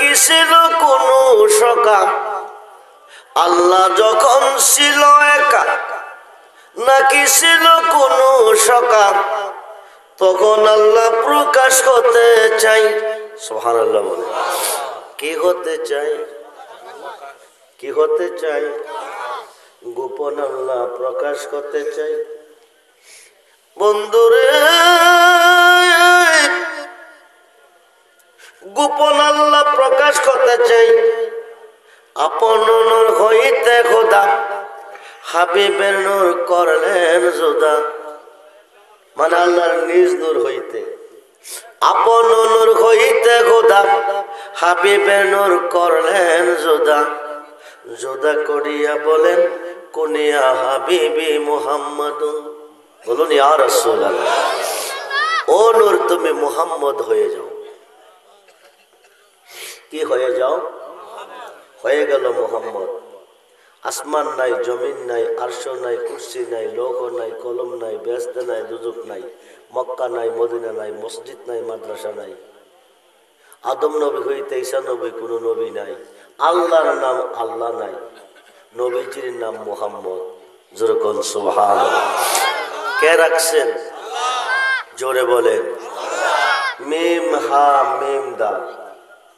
নাকি ছিল কোনো সকা, আল্লাহ যখন ছিল একা, নাকি ছিল কোনো সকা, তখন আল্লাহ প্রকাশ করতে চাই। সুবহানাল্লাহ বলে। কি হতে চাই? কি হতে চাই? গোপন আল্লাহ প্রকাশ করতে চাই। বন্ধুরে, গোপন আল্লাহ প্রকাশ করতে চাই। আপন নূর হইতে খোদা হাবিবের নূর করলেন জুদা। মানে আল্লাহর নিজ নূর হইতে, আপন নূর হইতে খোদা হাবিবের নূর করলেন জুদা। জুদা করিয়া বলেন কুনিয়া হাবিবি মুহাম্মাদুন। বলুন ইয়া রাসূলুল্লাহ, ও নূর তুমি মুহাম্মদ হয়ে যাও। কি হয়ে যাও? হয়ে গেল মুহাম্মদ। আসমান নাই, জমিন নাই, আরশ নাই, কুরসি নাই, লৌহ নাই, কলম নাই, বেহেশত নাই, দুজক নাই, মক্কা নাই, মদিনা নাই, মসজিদ নাই, মাদ্রাসা নাই। আদম নবী হইতে ঈসা নবী কোনো নবী নাই। আল্লাহর নাম আল্লাহ নাই, নবীজির নাম মুহাম্মদ। যেরকম সুবহানাল্লাহ। কে রাখছেন? জোরে বলেন। মিম হা মিম দাল,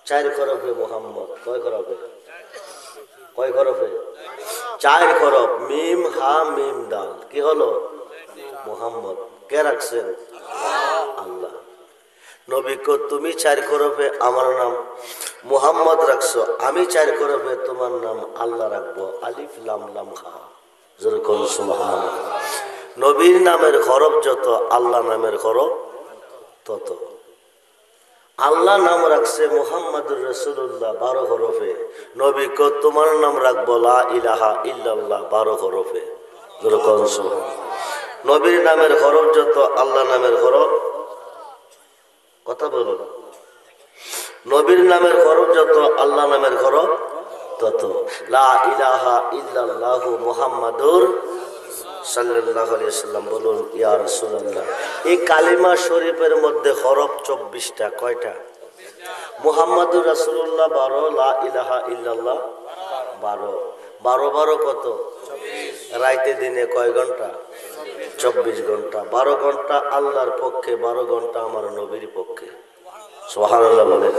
4 হরফে মুহাম্মদ। কয় হরফে? কয় হরফে? 4 হরফ। মিম হা মিম দাল কি হলো? মুহাম্মদ। কে রাখছেন? আল্লাহ। নবী কো তুমি 4 হরফে আমার নাম মুহাম্মদ রাখছো, আমি 4 হরফে তোমার নাম আল্লাহ রাখবো। আলিফ লাম লাম খা। যেরকম সুবহানাল্লাহ। নবীর নামের হরফ যত, আল্লাহ নামের হরফ তত। আল্লাহ নাম রাখছে মুহাম্মাদুর রাসূলুল্লাহ 12 হরফে। নবী কো তোমার নাম রাখবো লা ইলাহা ইল্লাল্লাহ 12 হরফে। যেরকম সুবহানাল্লাহ। নবীর নামের হরফ যত, আল্লাহ নামের হরফ কথা বলুন। নবীর নামের হরফ যত, আল্লাহ নামের হরফ তত। লা ইলাহা ইল্লাল্লাহু মুহাম্মাদুর সাল্লাল্লাহু আলাইহি ওয়াসাল্লাম। বলুন ইয়া রাসূলুল্লাহ। এই কালিমা শরীফের মধ্যে হরফ 24টা। কয়টা? মুহাম্মাদুর রাসূলুল্লাহ 12, লা ইলাহা ইল্লাল্লাহ 12। 12 12 কত? 24। রাইতে দিনে কয় ঘন্টা? 24 ঘন্টা। 12 ঘন্টা আল্লাহর পক্ষে, 12 ঘন্টা আমার নবীর পক্ষে। সুবহানাল্লাহ বলে।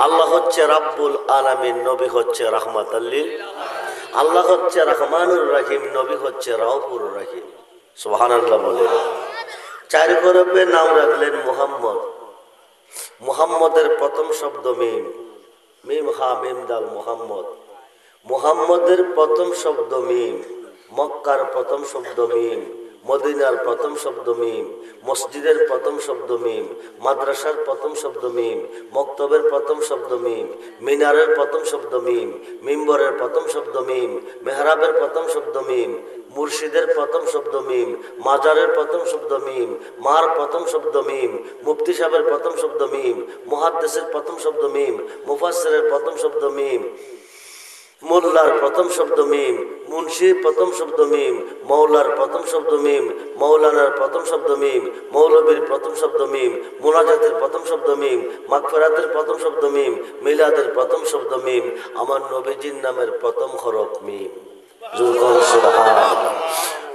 আল্লাহ হচ্ছে রাব্বুল আলামিন, নবী হচ্ছে রাহমাতাল লিল। আল্লাহ হচ্ছে রহমানুর রহিম, নবী হচ্ছে রাউফুর রহিম। সুবহানাল্লাহ বলে। 4 হরফে নাম রাখলেন মুহাম্মদ। মুহাম্মদের প্রথম শব্দ মিম। মিম হা মিম দাল মুহাম্মদ। মুহাম্মদের প্রথম শব্দ মিম। মক্কার প্রথম শব্দ মিম, মদিনার প্রথম শব্দ মিম, মসজিদের প্রথম শব্দ মিম, মাদ্রাসার প্রথম শব্দ মিম, মক্তবের প্রথম শব্দ মিম, মিনারের প্রথম শব্দ মিম, মিম্বরের প্রথম শব্দ মিম, মেহরাবের প্রথম শব্দ মিম, মুর্শিদের প্রথম শব্দ মিম, মাজারের প্রথম শব্দ মিম, মার প্রথম শব্দ মিম, মুফতি সাহেবের প্রথম শব্দ মিম, মুহাদ্দিসের প্রথম শব্দ মিম, মুফাসসিরের প্রথম শব্দ মিম, মোল্লার প্রথম শব্দ মিম, মুন্সির প্রথম শব্দ মিম, মৌলার প্রথম শব্দ মিম, মৌলানার প্রথম শব্দ মিম, মৌলবীর প্রথম শব্দ মিম, মুনাজাতের প্রথম শব্দ মিম, মাগফিরাতের প্রথম শব্দ মিম, মিলাদের প্রথম শব্দ মিম, আমার নবীজির নামের প্রথম হরফ মিম। সুবহানাল্লাহ।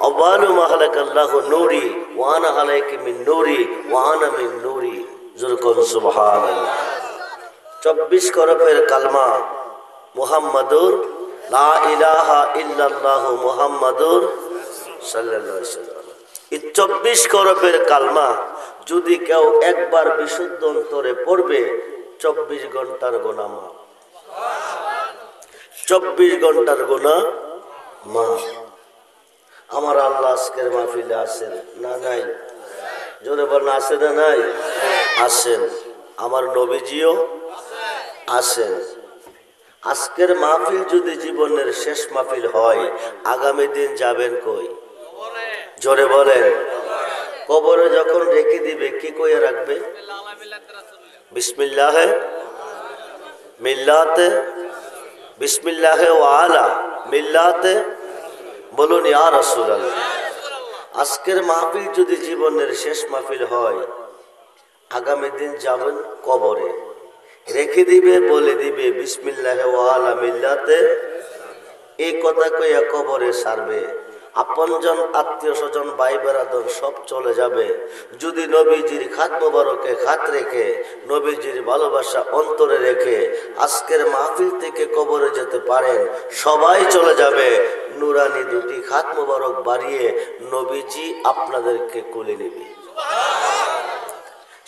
আওয়ালু মা খালাকাল্লাহু নূরি ওয়া আনা আলাইকা মিন নূরি ওয়া আনা মিন নূরি। সুবহানাল্লাহ। 24 হরফের কালমা মুহাম্মাদুর লা ইলাহা ইল্লাল্লাহু মুহাম্মাদুর সাল্লাল্লাহু আলাইহি ওয়াসাল্লাম। এই 24 হরফের কালমা যদি কেউ একবার বিশুদ্ধ অন্তরে পড়বে, 24 ঘন্টার গুনাহ মাফ। 24 ঘন্টার গুনাহ মাফ। আমার আল্লাহ আজকের মাহফিলে আছেন না নাই? জোরে বলেন আছে না নাই? আছেন। আমার নবীজিও আছেন। আজকের মাহফিল যদি জীবনের শেষ মাহফিল হয়, আগামী দিন যাবেন কই? জোরে বলেন। কবরে যখন রেখে দিবে কি কইয়া রাখবে? বিসমিল্লাহে মিল্লাতে, বিসমিল্লাহে ওয়া আলা মিল্লাতে। বলুন ইয়া রাসূলুল্লাহ। আজকের মাহফিল যদি জীবনের শেষ মাহফিল হয়, আগামী দিন যাবেন কবরে। রেখে দিবে, বলে দিবে বিসমিল্লাহ ওয়া আলা মিল্লাতে, এই কথা কইয়া কবরে সারবে। আপনজন, আত্মীয় স্বজন, ভাই বেরাদর সব চলে যাবে। যদি নবীজির খাত মোবারকে খাত রেখে, নবীজির ভালোবাসা অন্তরে রেখে আজকের মাহফিল থেকে কবরে যেতে পারেন, সবাই চলে যাবে। নুরানি দুটি খাত মোবারক বাড়িয়ে নবীজি আপনাদেরকে কোলে নেবে,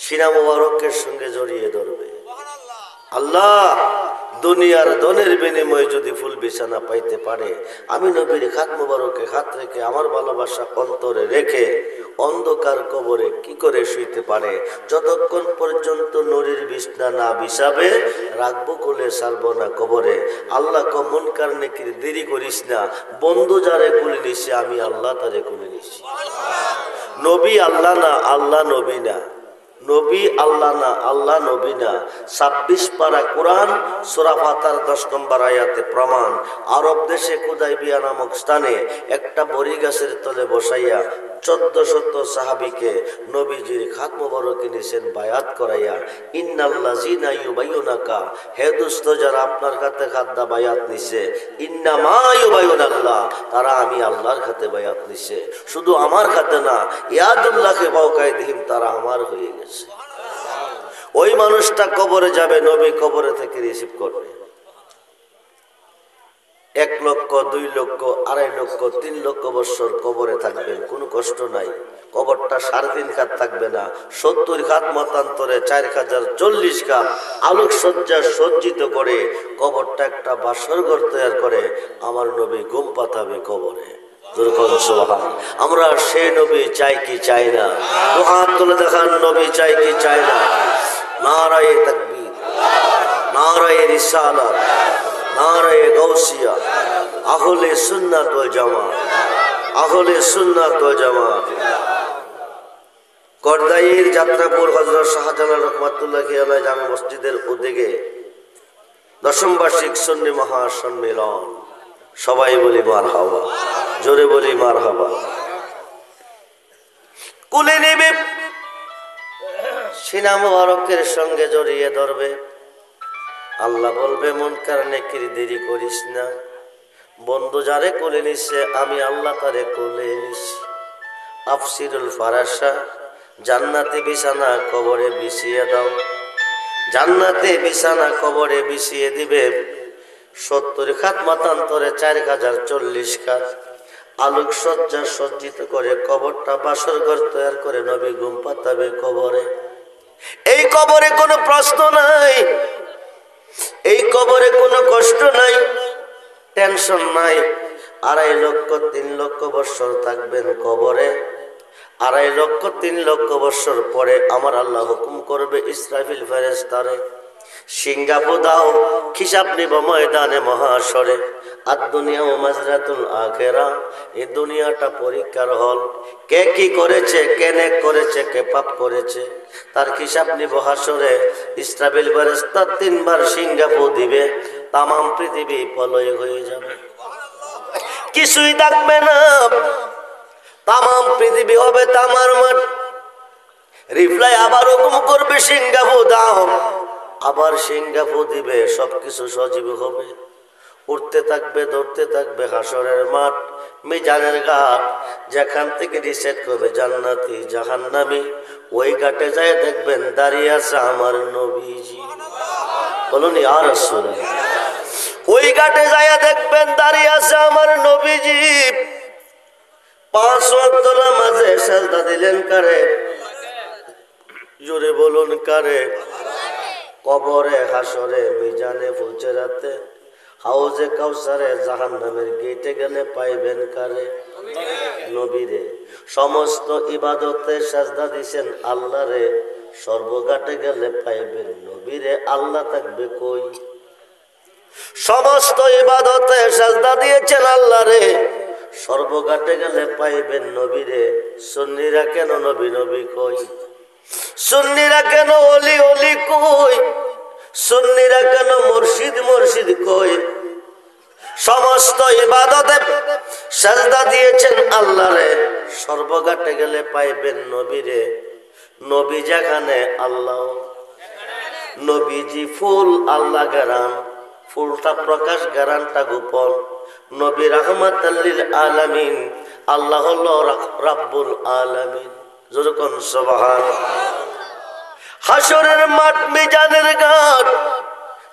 সিনা মোবারকের সঙ্গে জড়িয়ে ধরবে। আল্লাহ দুনিয়ার ধনের বিনিময়ে যদি ফুল বিছানা পাইতে পারে, আমি নবীর খাত মোবারকে খাত রেখে আমার ভালোবাসা অন্তরে রেখে অন্ধকার কবরে কি করে শুইতে পারে? যতক্ষণ পর্যন্ত নূরের বিছনা না বিছাবে রাখবো কোলে, সারবো না কবরে। আল্লাহ কমন কার নেকির দেরি করিস না, বন্ধু যারে কোলে নিছে আমি আল্লাহ তারে কোলে নিছি। নবী আল্লাহ না, আল্লাহ নবী না। নবী আল্লাহ না, আল্লাহ নবী না। 26 পারা কোরআন সূরা ফাতিহার 10 নম্বর আয়াতে প্রমাণ। আরব দেশে কুদাইবিয়া নামক স্থানে একটা বড়ি গাছের তলে বসাইয়া 1400 সাহাবীকে নবীজির খাত মোবারকে নিছেন বায়াত করাইয়া। ইন্নাল্লাযিনা ইউবাইয়ুনাকা, হে দোস্ত যারা আপনার হাতে খাদ্দা বায়াত নিছে, ইন্নামা ইউবাইয়ুনাল্লাহ, তারা আমি আল্লাহর হাতে বায়াত নিছে। শুধু আমার হাতে না, ইয়াদুল্লাহি ফাওকাইদিহিম, তারা আমার হয়ে গেছে। ওই মানুষটা কবরে যাবে, নবী কবরে থেকে রিসিভ করবে। 1 লক্ষ, 2 লক্ষ, 2.5 লক্ষ, 3 লক্ষ বছর কবরে থাকবেন, কোনো কষ্ট নাই। কবরটা 3.5 খাত থাকবে না, 70 খাত মতান্তরে 4040 খাত আলোকসজ্জা সজ্জিত করে কবরটা একটা বাসর ঘর তৈরি করে আমার নবী ঘুম পাতাবে কবরে। আমরা সে নবী চাই কি চাই না? হাত তুলে দেখান, নবী চাই কি চাই না? নারায়ে তাকবীর, নারায়ে রিসালাত, নারায়ে গাউসিয়া, আহলে সুন্নাত ওয়াল জামাত, আহলে সুন্নাত ওয়াল জামাত। করদাইয়ের যাত্রাপুর হযরত শাহজালাল রহমাতুল্লাহি আলাইহি জামে মসজিদের উদ্যোগে 10ম বার্ষিক সুন্নি মহাসম্মেলন। সবাই বলি মারহাবা, জোরে বলি মারহাবা। কুলে নেবে, সিনা মুবারকের সঙ্গে জড়িয়ে ধরবে। আল্লাহ বলবে মুনকার নেকির দেরি করিস না, বন্ধু যারে কোলে নিছে আমি আল্লাহ তারে কোলে নিছি। আফসিরুল ফারাশা, জান্নাতে বিছানা কবরে বিছিয়ে দাও। জান্নাতে বিছানা কবরে বিছিয়ে দিবে 70 খাত মতান্তরে 4040 খাত আলোকসজ্জা সজ্জিত করে কবরটা বাসর ঘর তৈরি করে নবী ঘুম পাতাবে কবরে। এই কবরে কোনো প্রশ্ন নাই, এই কবরে কোনো কষ্ট নাই, টেনশন নাই। 2.5 লক্ষ 3 লক্ষ বছর থাকবেন কবরে। 2.5 লক্ষ 3 লক্ষ বছর পরে আমার আল্লাহ হুকুম করবে ইসরাফিল ফেরেশতারে, সিঙ্গাপু দাও, হিসাব নিব ময়দানে মহাশরে। আর দুনিয়া ও মাজরাতুল আখিরা, এই দুনিয়াটা পরীক্ষার হল। কে কি করেছে, কেনে করেছে, কে পাপ করেছে, তার হিসাব নিব হাসরে। ইসরাফিল ফেরেশতা 3 বার সিঙ্গাপু দিবে, তাম পৃথিবী প্রলয় হয়ে যাবে, কিছুই থাকবে না। তাম পৃথিবী হবে তামার মাঠ। রিপ্লাই আবার হুকুম করবে সিঙ্গাপু দাও, আবার সিঙ্গাপু দিবে, সবকিছু সজীব হবে। উঠতে থাকবে, ধরতে থাকবে হাসরের মাঠ, মিজানের ঘাট, যেখান থেকে রিসেট করবে জান্নাতি জাহান্নামী। ওই ঘাটে যায় দেখবেন দাঁড়িয়ে আছে আমার নবীজি। বলুন ইয়া রাসূলুল্লাহ। ওই ঘাটে যায় দেখবেন দাঁড়িয়ে আছে আমার নবীজি। 5 ওয়াক্ত নামাজে সাজদা দিলেন কারে? জোরে বলুন কারে? কবরে, হাসরে, মিজানে, ফুলচেরাতে, হাউজে কাউসারে, জাহান্নামের গেটে গেলে পাইবেন কারে? নবীরে। সমস্ত ইবাদতে সাজদা দিছেন আল্লাহরে, সর্বঘাটে গেলে পাইবেন নবীরে। আল্লাহ থাকবে কই? সমস্ত ইবাদতে সাজদা দিয়েছেন আল্লাহরে, সর্বঘাটে গেলে পাইবেন নবীরে। সুন্নিরা কেন নবী নবী কই? সুন্নিরা কেন ওলি ওলি কই? সুন্নিরা কেন মুর্শিদ মুর্শিদ কই? সমস্ত ইবাদতে সাজদা দিয়েছেন আল্লাহরে, সর্বঘাটে গেলে পাইবেন নবীরে। নবী যেখানে আল্লাহ, নবীজি ফুল আল্লাহ গারান, ফুলটা প্রকাশ গারানটা গোপন। নবী রাহমাতাল লিল আলামিন, আল্লাহ হলো রাব্বুল আলামিন। যখন সুবহানাল্লাহ। হাসরের মাঠ মিজানের ঘাট,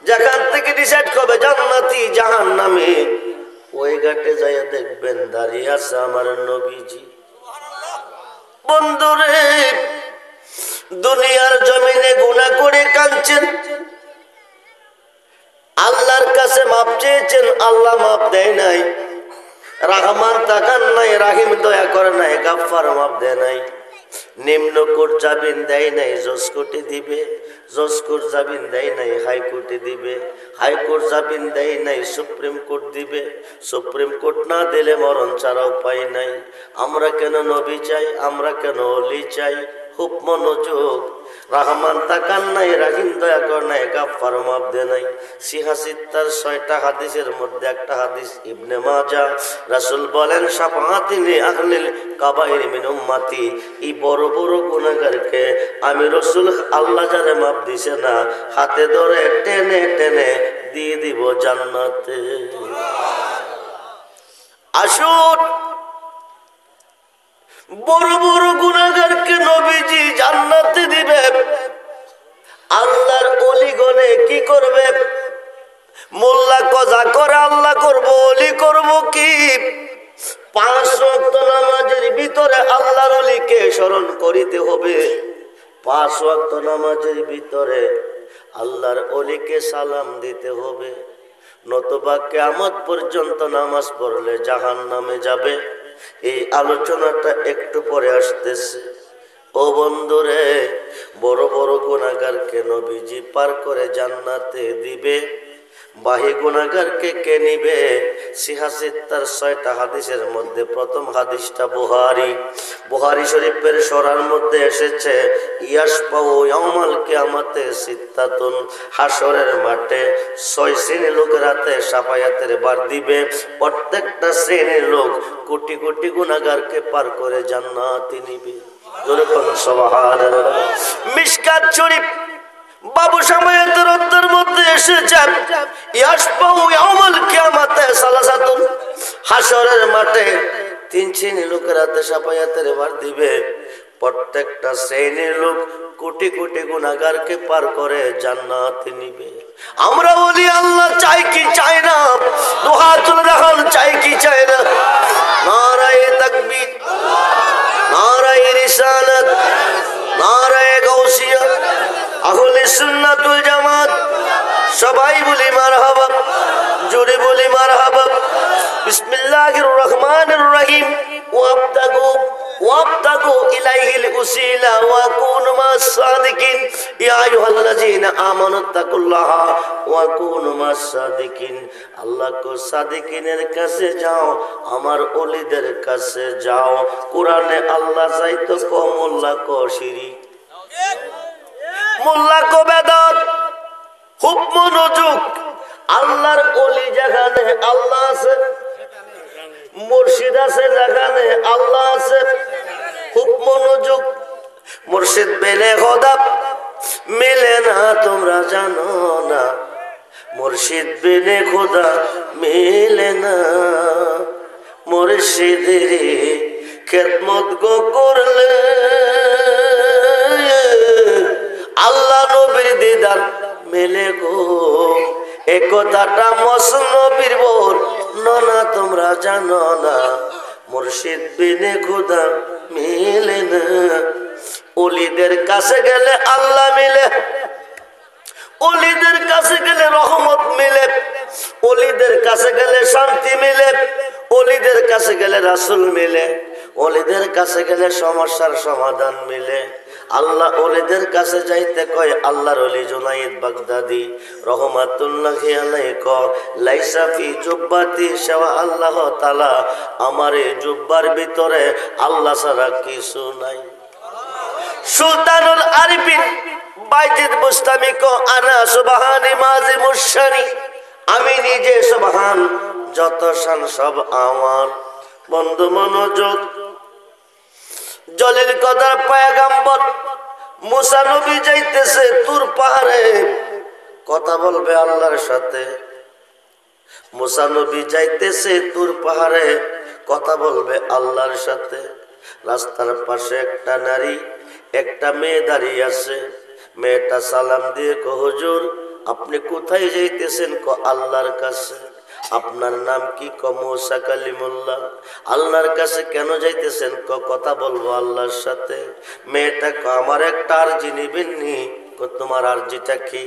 যেখান থেকে ডিসাইড করবে জান্নাতি জাহান্নামী, ওই ঘাটে যাইয়া দেখবেন দাঁড়িয়ে আছে আমার নবীজি। বন্ধুরে, দুনিয়ার জমিনে গুনাহ করে কাঁদছেন, আল্লাহর কাছে মাপ চেয়েছেন, আল্লাহ মাপ দেয় নাই। রহমান তাকান নাই, রাহিম দয়া করে নাই, গাফফার মাপ দেয় নাই। নিম্ন কোর্ট জামিন দেয় নাই, জজ কোর্টে দিবে। জজ কোর্ট জামিন দেয় নাই, হাইকোর্টে দিবে। হাইকোর্ট জামিন দেয় নাই, সুপ্রিম কোর্ট দিবে। সুপ্রিম কোর্ট না দিলে মরণ ছাড়া উপায় নাই। আমরা কেন নবী চাই, আমরা কেন ওলি চাই? খুব মনোযোগ। রহমান তাকান নাই, রাহিম দয়া কর নাই, গাফফার মাপ দে নাই। সিহাসিত্তার 6টা হাদিসের মধ্যে একটা হাদিস ইবনে মাজাহ, রাসূল বলেন শাফাআতি লি আহলিল কাবাইর মিন উম্মতি, এই বড় বড় গুনাহগারকে আমি রাসূল আল্লাহ যারে মাপ দিছে না, হাতে ধরে টেনে টেনে দিয়ে দিব জান্নাতে। আসুন, বড় বড় গুনাহগারকে নবীজি জান্নাতে দিবে। আল্লাহর ওলিগণে কি করবে? মোল্লা কজা করে আল্লাহ করব, ওলি করব কি? 5 ওয়াক্ত নামাজের ভিতরে আল্লাহর ওলিকে স্মরণ করিতে হবে। 5 ওয়াক্ত নামাজের ভিতরে আল্লাহর ওলিকে সালাম দিতে হবে, নতুবা কিয়ামত পর্যন্ত নামাজ পড়লে জাহান্নামে যাবে। এই আলোচনাটা একটু পরে আসতেছে। ও বন্ধুরে, বড় বড় গুনাহগারকে নবীজি পার করে জান্নাতে দিবে। বাহি গুনাহগারকে কে নিবে? সিহাসিত্তার 6টা হাদিসের মধ্যে প্রথম হাদিসটা বুখারী শরীফের সরার মধ্যে এসেছে, ইয়াসপাউ ইয়াউমাল কিয়ামাতে সিত্তাতুন, হাসরের মাঠে 6 শ্রেণীর লোকের হাতে শাফায়াতের বার দিবে। প্রত্যেকটা শ্রেণীর লোক কোটি কোটি গুনাহগারকে পার করে জান্নাতে নিবে। সুবহানাল্লাহ। মিশকাত শরীফ বাবু শাফায়াতের অর্থের মধ্যে এসেছে, ইয়াসপাউ ইয়াউমাল কিয়ামাতে সালাসাতুন, হাসরের মাঠে 3 শ্রেণীর লোকের হাতে শাফায়াতের বার দিবে। প্রত্যেকটা শ্রেণীর লোক কোটি কোটি গুনাহগারকে পার করে জান্নাতে নিবে। আমরা বলি আল্লাহ চাই কি চাই না? দুহাত তুলে দেখান, চাই কি চাই না? নারায়ে তাকবীর, নারায়ে রিসালাত, নারায়ে গাউসিয়া, আহলে সুন্নাত ওয়াল জামাত, সবাই বলি মারহাবা, জোরে বলি মারহাবা। বিসমিল্লাহির রহমানির রহিম। ওয়াবতাগু ইলাইহিল উসিলা ওয়া কুনু মাস সাদিকিন, ইয়া আইয়ুহাল্লাযীনা আমানু তাকুল্লাহা ওয়া কুনু মাস সাদিকিন। আল্লাহ কো সাদিকিনের কাছে যাও, আমার ওলিদের কাছে যাও। কোরআনে আল্লাহ চাইতো কো মোল্লা কো শিরিক, মোল্লা কো বেদাত। খুব মনোযোগ। আল্লাহর ওলি যেখানে আল্লাহ আছে, মুর্শিদ আছে যেখানে আল্লাহ আছে। খুব মনোযোগ। মুর্শিদ পেলে খোদা মেলে না, তোমরা জানো না? মুর্শিদ পেলে খোদা মেলে না। মুর্শিদের খেদমত গো করলে আল্লাহ নবীর দিদার মেলে গো। এ কথাটা মসনবীর বল না, তোমরা জানো না? মুর্শিদ বিনে খোদা মিলে না। ওলিদের কাছে গেলে আল্লাহ মিলে, ওলিদের কাছে গেলে রহমত মিলে, ওলিদের কাছে গেলে শান্তি মিলে, ওলিদের কাছে গেলে রাসূল মিলে, ওলিদের কাছে গেলে সমস্যার সমাধান মিলে। আল্লাহ ওলিদের কাছে যাইতে কয় আল্লাহর ওলি জুনাইদ বাগদাদি রহমাতুল্লাহি আলাইহি কয়, লাইসা ফি জুব্বাতি শাওয়া আল্লাহ তাআলা, আমার এই জুব্বার ভিতরে আল্লাহ ছাড়া কিছু নাই। সুলতানুল আরিফিন বাইজিদ বুস্তামি কো, আনা সুবহানি মাযিমুশ শানি, আমি নিজে সুবহান, যত শান সব আমার। বন্ধু মনোযোগ। জলিল কদর পয়গম্বর মুসা নবী যাইতেছে তুর পাহাড়ে, কথা বলবে আল্লাহর সাথে। মুসা নবী যাইতেছে তুর পাহাড়ে, কথা বলবে আল্লাহর সাথে। রাস্তার পাশে একটা নারী, একটা মেয়ে দাঁড়িয়ে আছে। মেয়েটা সালাম দিয়ে কো হুজুর আপনি কোথায় যাইতেছেন? ক আল্লাহর কাছে। আপনার নাম কি? ক মুসা কালিমুল্লাহ। আল্লাহর কাছে কেন যাইতেছেন? ক কথা বলবো আল্লাহর সাথে। মেয়েটা ক আমার একটা আরজি নিবেননি? তোমার আরজিটা কি?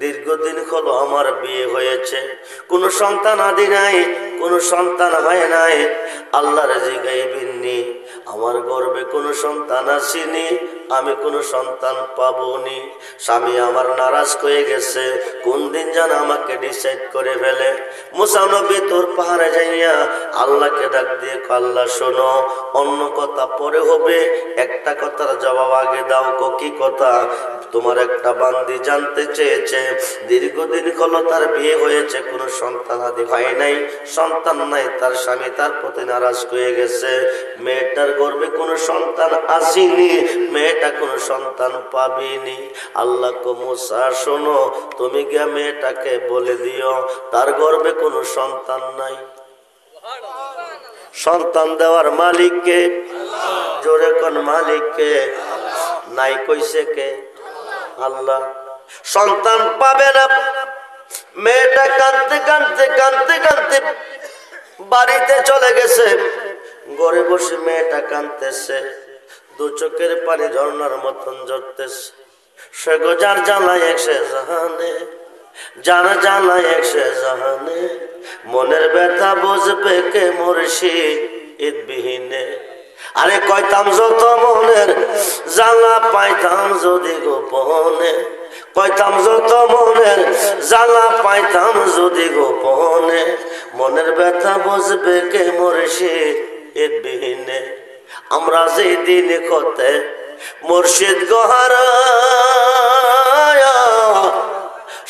দীর্ঘদিন হলো আমার বিয়ে হয়েছে, কোনো সন্তান আদি নাই, কোনো সন্তান হয় নাই। আল্লাহর জিগাইবিননি, আমার গর্ভে কোনো সন্তান আসেনি, আমি কোনো সন্তান পাবনি। স্বামী আমার নারাজ হয়ে গেছে, কোন দিন যেন আমাকে ডিসাইড করে ফেলে। মুসা নবী তোর পাহাড়ে যাইয়া আল্লাহকে ডাক দিয়ে আল্লাহ শোনো, অন্য কথা পরে হবে, একটা কথার জবাব আগে দাও। কি কথা? তোমার একটা বান্দি জানতে চেয়েছে দীর্ঘদিন হলো তার বিয়ে হয়েছে, কোনো সন্তান আদি হয় নাই, সন্তান নাই, তার স্বামী তার প্রতি নারাজ হয়ে গেছে। মেয়েটার গর্ভে কোনো সন্তান আসেনি, মেয়েটা কোনো সন্তান পাবেনি। আল্লাহ কো মুসা শোনো, তুমি গিয়া মেয়েটাকে বলে দিও তার গর্ভে কোনো সন্তান নাই। সন্তান দেওয়ার মালিককে? জোরে কোন মালিককে? নাই কইছে কে? আল্লাহ। সন্তান পাবে না। মেয়েটা কাঁদতে কাঁদতে কাঁদতে কাঁদতে বাড়িতে চলে গেছে। ঘরে বসে মেয়েটা কাঁদতেছে, দু চোখের পানি ঝর্ণার মতন ঝরতেছে। সে গো যার জ্বালায় একসে জাহানে, যার জ্বালায় একসে জাহানে, মনের ব্যথা বুঝবে কে মুর্শিদ বিহীনে। আরে কইতাম যত মনের জ্বালা পাইতাম যদি গোপনে, কইতাম যত মনের জ্বালা পাইতাম যদি গোপনে, মনের ব্যথা বুঝবে কে মুর্শিদ বিহীনে। আমরা যে দিন কতে মুর্শিদ গোহারা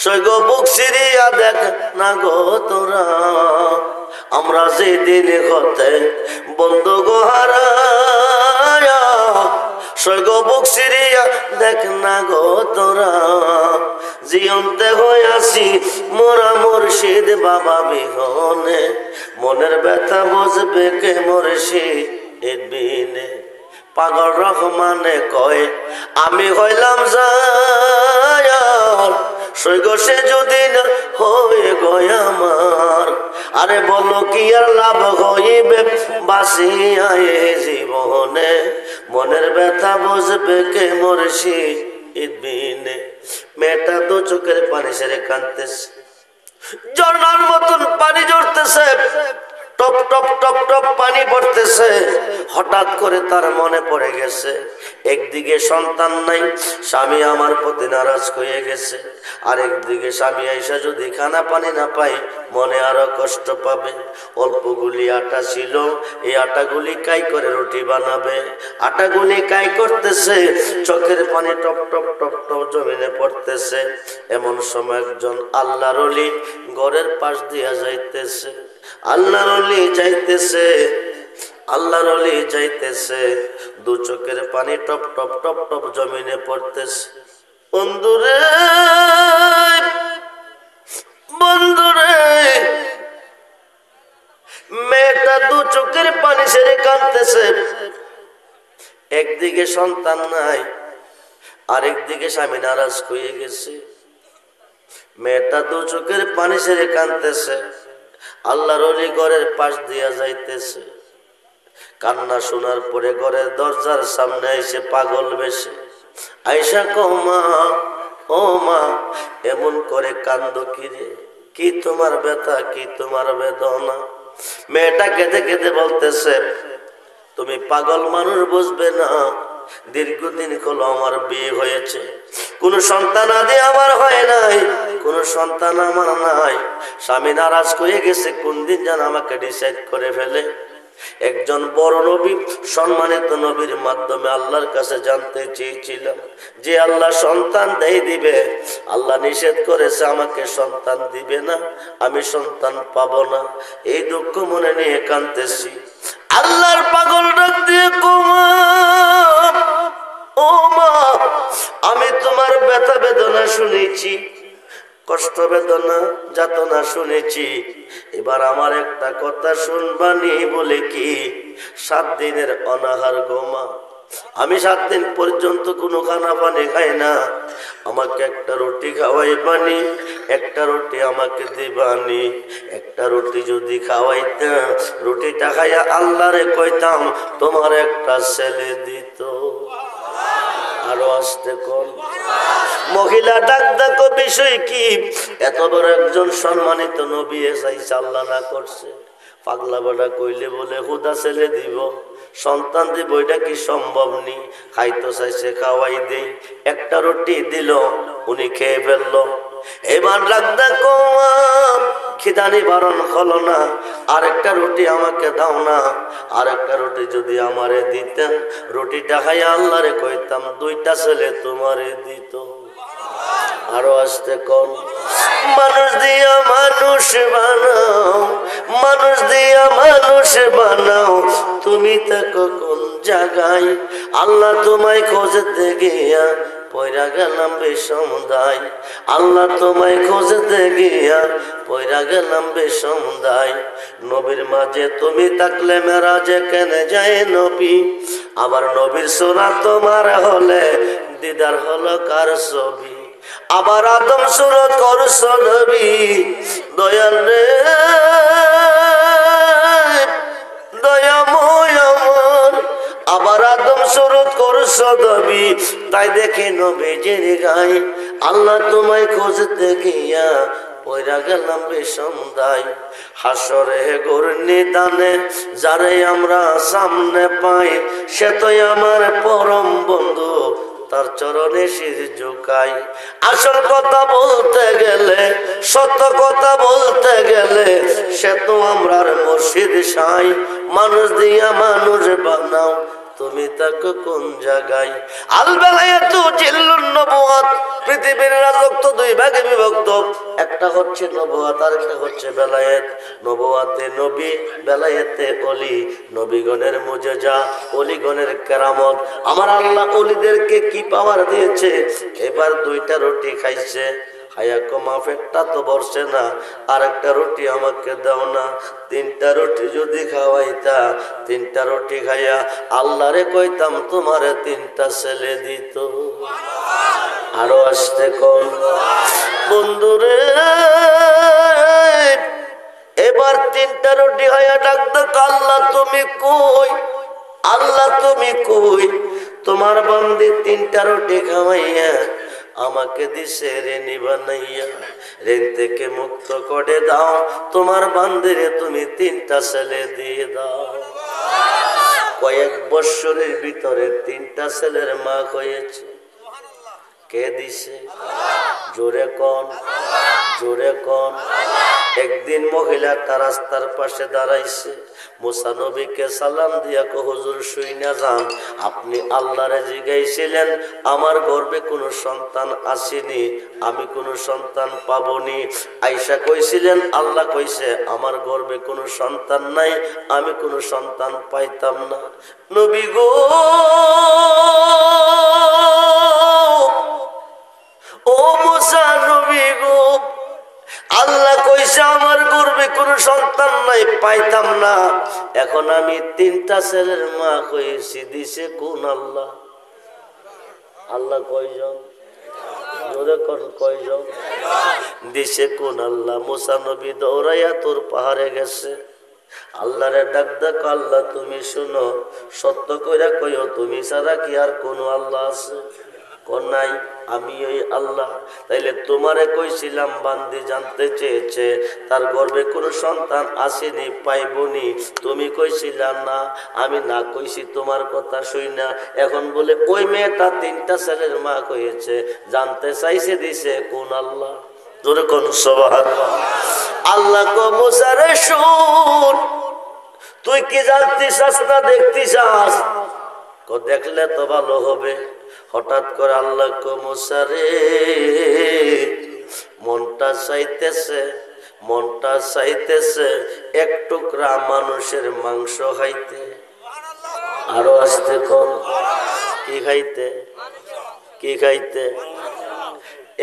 সৈগ বুক সিরিয়া দেখ না গো তোরা। আমরা যে দিন হতে বন্ধু গোহারা সৈগ বুক সিরিয়া দেখ না গো তোরা। জিয়ন্তে হয়ে আসি মোরা মুর্শিদ বাবা বিহনে, মনের ব্যথা বুঝবে কে মুর্শিদ বিনে। পাগল রহমানে কয় আমি হইলাম জায়ার, সৈগ সে যদি না হয়ে গয় আমার। আরে বলো কি আর লাভ হইবে বাসিয়া এ জীবনে, মনের ব্যথা বুঝবে কে মুর্শিদ বিনে। মেয়েটা দু চোখের পানি সেরে কাঁদতেছে, ঝর্ণার মতন পানি ঝরতেছে, টপ টপ টপ টপ পানি পড়তেছে। হঠাৎ করে তার মনে পড়ে গেছে একদিকে সন্তান নাই, স্বামী আমার প্রতি নারাজ হয়ে গেছে, আরেকদিকে স্বামী আইসা যদি খানা পানি না পাই মনে আরো কষ্ট পাবে। অল্পগুলি আটা ছিল, এই আটাগুলি কাই করে রুটি বানাবে। আটাগুলি কাই করতেছে, চোখের পানি টপ টপ টপ টপ জমিনে পড়তেছে। এমন সময় একজন আল্লাহর ওলি ঘরের পাশ দিয়া যাইতেছে। আল্লাহর ওলি যাইতেছে, আল্লাহর ওলি যাইতেছে, দু চোখের পানি টপ টপ টপ টপ জমিনে পড়তেছে। বন্ধুরে বন্ধুরে, মেয়েটা দু চোখের পানি ছেড়ে কাঁদতেছে। একদিকে সন্তান নাই, আরেকদিকে স্বামী নারাজ হয়ে গেছে। মেয়েটা দু চোখের পানি ছেড়ে কাঁদতেছে, আল্লাহর ওলি ঘরের পাশ দিয়া যাইতেছে। কান্না শোনার পরে ঘরের দরজার সামনে এসে পাগল বেশে আইসা কো মা, ও মা এমন করে কান্দো কি রে? কি তোমার ব্যথা, কি তোমার বেদনা? মেয়েটা কেঁদে কেঁদে বলতেছে তুমি পাগল মানুষ বুঝবে না, দীর্ঘদিন হলো আমার বিয়ে হয়েছে, কোন সন্তান আদি আমার হয় নাই, কোন সন্তান আমার নাই। স্বামী নারাজ হয়ে গেছে, কোন দিন যেন আমাকে ডিসাইড করে ফেলে। একজন বড় নবী, সম্মানিত নবীর মাধ্যমে আল্লাহর কাছে জানতে চেয়েছিলাম যে আল্লাহ সন্তান দেই দিবে, আল্লাহ নিষেধ করেছে আমাকে সন্তান দিবে না, আমি সন্তান পাবো না। এই দুঃখ মনে নিয়ে কাঁদতেছি। আল্লাহর পাগল ডাক দিয়ে ও মা, আমি তোমার ব্যথা বেদনা শুনেছি, কষ্ট বেদনা যাতনা শুনেছি, এবার আমার একটা কথা শুনবানি। বলে কি? 7 দিনের অনাহার গোমা, আমি 7 দিন পর্যন্ত কোনো খানা পানি খাই না। আমাকে একটা রুটি খাওয়াইবানি, একটা রুটি আমাকে দিবানি। একটা রুটি যদি খাওয়াইতাম, রুটিটা খাইয়া আল্লাহরে কইতাম তোমার একটা ছেলে দিত। আরো আসতে কোন মহিলা ডাক দেখো, বিষয় কি? এত বড় একজন সম্মানিত নবী এসাইছে, আল্লাহ না করছে। পাগলা বাড়া কইলে বলে হুদা ছেলে দিব, সন্তান দিব, এটা কি সম্ভব নি? খাইতো চাইছে, খাওয়াই দেই। একটা রুটি দিল, উনি খেয়ে ফেললো। এবার ডাক দেখো, খিদানি বারণ হলো না, আরেকটা রুটি আমাকে দাও না। আরেকটা রুটি যদি আমারে দিতেন, রুটিটা খাইয়া আল্লাহরে কইতাম 2টা ছেলে তোমারে দিত। আরো আসতে কোন মানুষ দিয়া মানুষ বানাও, মানুষ দিয়া মানুষ বানাও, তুমি থাকো কোন জায়গায়? আল্লাহ তোমায় খোঁজতে গিয়া পয়রা গেলাম বিষম দায়। আল্লাহ তোমায় খোঁজতে গিয়া পয়রা গেলাম বিষম দায়। নবীর মাঝে তুমি থাকলে মেরাজে কেনে যায় নবী? আবার নবীর সোনা তোমার হলে দিদার হলো কার ছবি? আবার আদম সুরত করছ নবী, দয়াল রে দয়াময় আমার। আবার আদম সুরত করছ নবী, তাই দেখে নবীজির গায় আল্লাহ তোমায় খুঁজতে গিয়া পয়রা গেলাম বিষম দায়। হাসরে গর্নি দানে যারে আমরা সামনে পাই, সে তো আমার পরম বন্ধু, তার চরণে শির ঝুঁকাই। আসল কথা বলতে গেলে, সত্য কথা বলতে গেলে, সে তো আমরার মুর্শিদ সাই। মানুষ দিয়া মানুষ বানাও, তুমি তাকে কোন জায়গায়? আল বেলায়েতু জিল্লুন নবুয়াত, পৃথিবীর রাজত্ব 2 ভাগে বিভক্ত। একটা হচ্ছে নবুয়াত, আর একটা হচ্ছে বেলায়েত। নবুয়াতে নবী, বেলায়েতে ওলি। নবীগণের মুজিজা, ওলিগণের কেরামত। আমার আল্লাহ ওলিদেরকে কি পাওয়ার দিয়েছে! এবার 2টা রুটি খাইছে, হায়াকো মাফেকটা তো বর্ষে না, আর একটা রুটি আমাকে দাও না। 3টা রুটি যদি খাওয়াইতা, 3টা রুটি খাইয়া আল্লাহরে কইতাম তোমারে 3টা ছেলে দিত। আরো আসতে কোন বন্ধুরে, এবার 3টা রুটি খাইয়া ডাকতো, আল্লাহ তুমি কই? আল্লাহ তুমি কই? তোমার বান্দি 3টা রুটি খাওয়াইয়া আমাকে দিছে রেনি বানাইয়া, ঋণ থেকে মুক্ত করে দাও। তোমার বান্দিরে তুমি 3টা ছেলে দিয়ে দাও। কয়েক বৎসরের ভিতরে 3টা ছেলের মা হয়েছে। কে দিছে? জোরে কোন, জোরে কোন। একদিন মহিলাটা রাস্তার পাশে দাঁড়াইছে, মুসা নবীকে সালাম দিয়া কো হুজুর শুইনা যান, আপনি আল্লাহরে জিগাইছিলেন আমার গর্ভে কোনো সন্তান আসেনি, আমি কোনো সন্তান পাবনি। আয়েশা কইছিলেন আল্লাহ কইছে আমার গর্ভে কোনো সন্তান নাই, আমি কোনো সন্তান পাইতাম না। নবী গো, ও মুসা নবী গো, আল্লাহ কইছে আমার গর্ভে কোনো সন্তান নাই, পাইতাম না। এখন আমি 3টা ছেলের মা হয়েছি, দিছে কোন আল্লাহ? আল্লাহ কয়জন? জোরে কোন কয়জন? দিছে কোন আল্লাহ? মুসা নবী দৌড়াইয়া তোর পাহাড়ে গেছে, আল্লাহরে ডাক ডাক, আল্লাহ তুমি শুনো, সত্য কইরা কইও তুমি ছাড়া কি আর কোন আল্লাহ আছে? কোন নাই, আমি ওই আল্লাহ। তাইলে তোমারে কইছিলাম বান্দি জানতে চেয়েছে তার গর্ভে কোনো সন্তান আসেনি, পাইবনি, তুমি কইছিলাম না, আমি না কইছি তোমার কথা শুই না। এখন বলে ওই মেয়েটা 3টা ছেলের মা কইছে, জানতে চাইছে দিছে কোন আল্লাহ? জোরে কোন সুবহানাল্লাহ। আল্লাহ কো মুসা রে শুন, তুই কি জানতে চাস না দেখতে চাস? কো দেখলে তো ভালো হবে। হঠাৎ করে আল্লাহ কো মুসা রে, মনটা চাইতেছে, মনটা চাইতেছে 1 টুকরা মানুষের মাংস খাইতে। আরো আসতে কোন, কি খাইতে? কি খাইতে?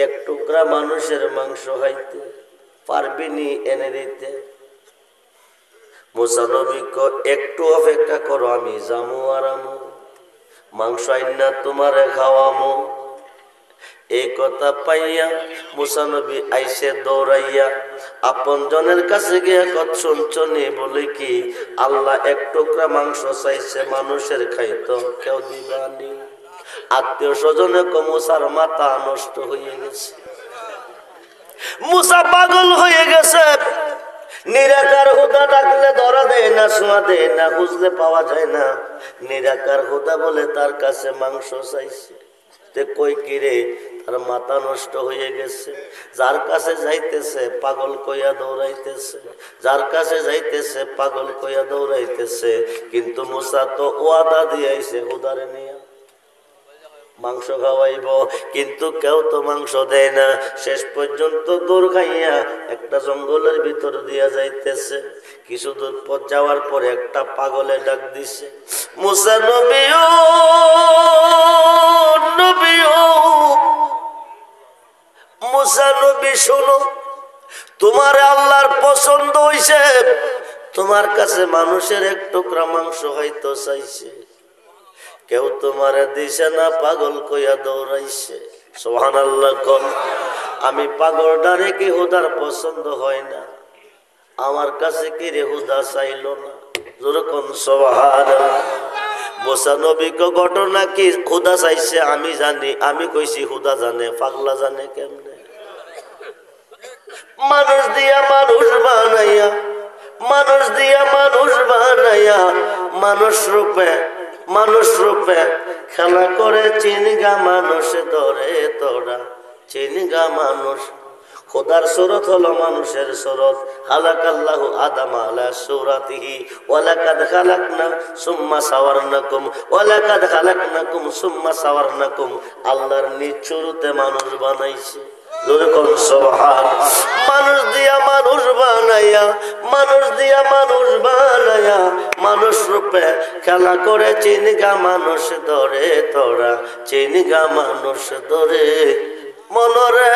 এক টুকরা মানুষের মাংস খাইতে পারবিনি এনে দিতে? মুসা নবী কয় একটু অপেক্ষা করো, আমি জামু আরামু, মাংস আইনা তোমারে খাওয়ামু। এই কথা পাইয়া মুসা নবী আইসে দৌড়াইয়া আপন জনের কাছে গিয়ে কথা শুনছনি, বলে কি আল্লাহ এক টুকরা মাংস চাইছে, মানুষের খাইতো, কেউ দিবানি? আত্মীয় স্বজনে মুসার মাথা নষ্ট হয়ে গেছে, মুসা পাগল হয়ে গেছে। নিরাকার হুদা ডাকলে ধরা দেয় না, শোয়া দেয় না, খুঁজলে পাওয়া যায় না। নিরাকার হুদা বলে তার কাছে মাংস চাইছে। কই কিরে, তার মাথা নষ্ট হয়ে গেছে। যার কাছে যাইতেছে পাগল কইয়া দৌড়াইতেছে, যার কাছে যাইতেছে পাগল কইয়া দৌড়াইতেছে। কিন্তু মুসা তো ওয়াদা দিয়েছে হুদারে নিয়ে মাংস খাওয়াইব, কিন্তু কেউ তো মাংস দেয় না। শেষ পর্যন্ত দৌড় খাইয়া একটা জঙ্গলের ভিতর দিয়া যাইতেছে। কিছু দূর পর যাওয়ার পরে একটা পাগলে ডাক দিছে, মুসা নবী ও নবী ও মুসা নবী শোনো, তোমার আল্লাহর পছন্দ হইছে, তোমার কাছে মানুষের এক টুকরা মাংস হয়তো চাইছে, কেউ তোমারে দিছে না, পাগল কইয়া দৌড়াইছে। সুবহানাল্লাহ কোন। আমি পাগল ডারে কি হুদার পছন্দ হয় না? আমার কাছে কি রে হুদা চাইলো না? জোরে কোন সুবহানাল্লাহ। মুসা নবী কো ঘটনা কি হুদা চাইছে আমি জানি, আমি কইছি হুদা জানে, পাগলা জানে কেমনে? মানুষ দিয়া মানুষ বানাইয়া, মানুষ দিয়া মানুষ বানাইয়া, মানুষ রূপে খেলা করে চিনগা মানুষ ধরে তোরা, চিনগা মানুষ। খোদার সুরত হলো মানুষের সুরত। খালাকাল্লাহু আদম আলা সুরাতিহি ওয়ালাকাদ খালাকনা সুম্মা সাওয়ারনাকুম ওয়ালাকাদ খালাকনাকুম সুম্মা সাওয়ারনাকুম। আল্লাহর নিজ সুরতে মানুষ বানাইছে। মানুষ দিয়া মানুষ বানাইয়া, মানুষ দিয়া মানুষ বানাইয়া, মানুষ রূপে খেলা করে চিনগা মানুষ ধরে তোরা, চিনগা মানুষ ধরে মনরে।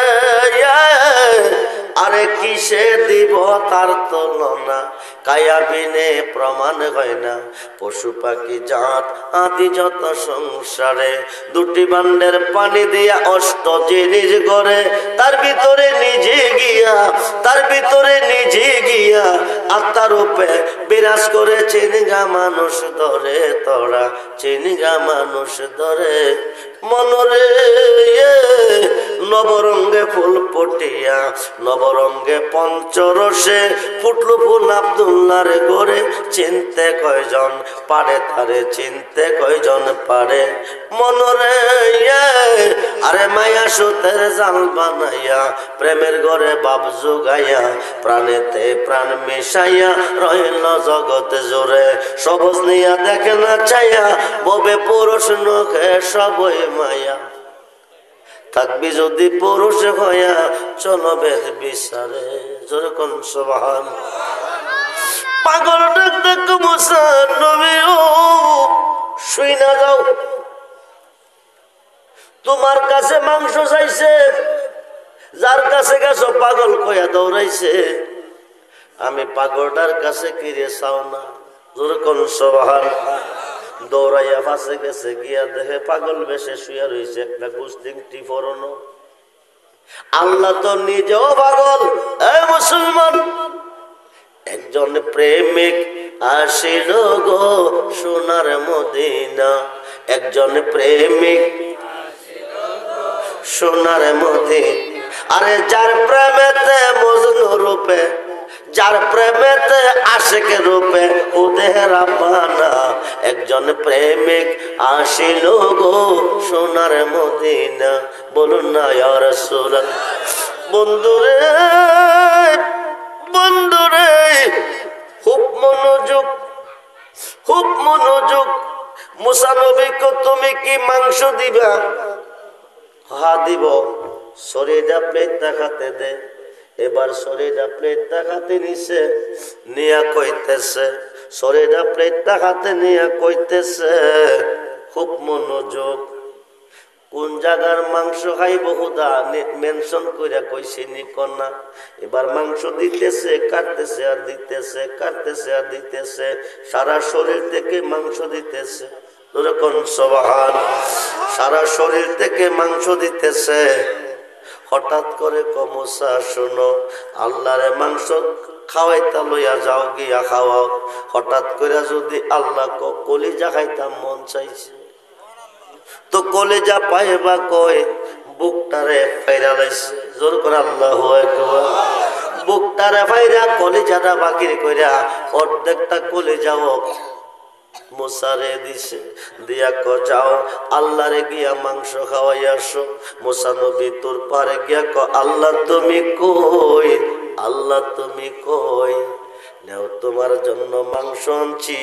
আরে কিসে দিব তার তুলনা, কায়া বিনে প্রমাণ হয় না। পশু পাখি জাত আদি যত সংসারে, দুটি বান্ডের পানি দিয়া অষ্ট জিনিস গড়ে, তার ভিতরে নিজে গিয়া, তার ভিতরে নিজে গিয়া আত্মার রূপে বিরাজ করে চিনগা মানুষ ধরে তোরা, চিনগা মানুষ ধরে মনরে। নবরঙ্গে ফুল পটিয়া, নবরঙ্গে পঞ্চরসে ফুটলু ফুল আব্দুল্লার গড়ে, চিনতে কয়জন পারে তারে, চিনতে কয়জন পারে মনরে। আরে মায়া সুতের জাল বানাইয়া, প্রেমের ঘরে বাপ জুগাইয়া, প্রাণেতে প্রাণ মিশাইয়া রইল জগতে জোরে। সবজ নিয়া দেখে না চাইয়া, ববে পুরুষ নখে সবই মায়া। থাকবি যদি পুরুষ হইয়া চলো বেদ বিচারে। জোরে কোন সুবহান। পাগল ডাক ডাক মুসা নবী ও শুই না যাও, তোমার কাছে মাংস চাইছে, যার কাছে গেছো পাগল কইয়া দৌড়াইছে। আমি পাগলটার কাছে কিরে চাও না। জোরে কোন সুবহান। দৌড়াইয়া ফাঁসে গেছে, গিয়া দেখে পাগল বেশে শুয়া রয়েছে একটা গুস্তিংটি ফরনো। আল্লাহ তো নিজেও পাগল। এই মুসলমান, একজন প্রেমিক আসিল গো সোনার মদিনা, একজন প্রেমিক সোনার মদিনা। আরে যার প্রেমেতে মজনু রূপে, যার প্রেমেতে আশিক রূপে উদের রাব্বানা, একজন প্রেমিক আসিল গো সোনার মদিনা। বলুন না ইয়া রাসূলুল্লাহ। বন্ধুরে, বন্ধুরে, খুব মনোযোগ, খুব মনোযোগ। মুসা নবীকে তুমি কি মাংস দিবা? হা দিব। শরীরটা প্লেট দেখাতে দে। এবার শরীরটা প্লেটটা হাতে নিছে, নিয়া কইতেছে, শরীরটা প্লেটটা হাতে নিয়া কইতেছে, খুব মনোযোগ। কোন জায়গার মাংস খাইব হুদা মেনশন কইরা কইছে নি কন্যা। এবার মাংস দিতেছে, কাটতেছে আর দিতেছে, কাটতেছে আর দিতেছে, সারা শরীর থেকে মাংস দিতেছে। কোন সুবহান, সারা শরীর থেকে মাংস দিতেছে। হঠাৎ করে কমসা শোনো, আল্লাহরে মাংস খাওয়াইতা লইয়া যাও, গিয়া খাওয়াও। হঠাৎ করে যদি আল্লাহ কলিজা খাইতাম মন চাইছে, তো কলিজা পাইবা কয় বুকটারে ফাইরা লাইছে। জোর করে আল্লাহু আকবার। বুকটারে ফাইরা কলিজাটা বাকির কইরা অর্ধেকটা কলিজাও মুসারে দিছে। দিয়া ক যাও আল্লাহরে গিয়া মাংস খাওয়াই আসো। মুসা নবী তোর পারে গিয়া ক আল্লাহ তুমি কই, আল্লাহ তুমি কই, নাও তোমার জন্য মাংস আনছি।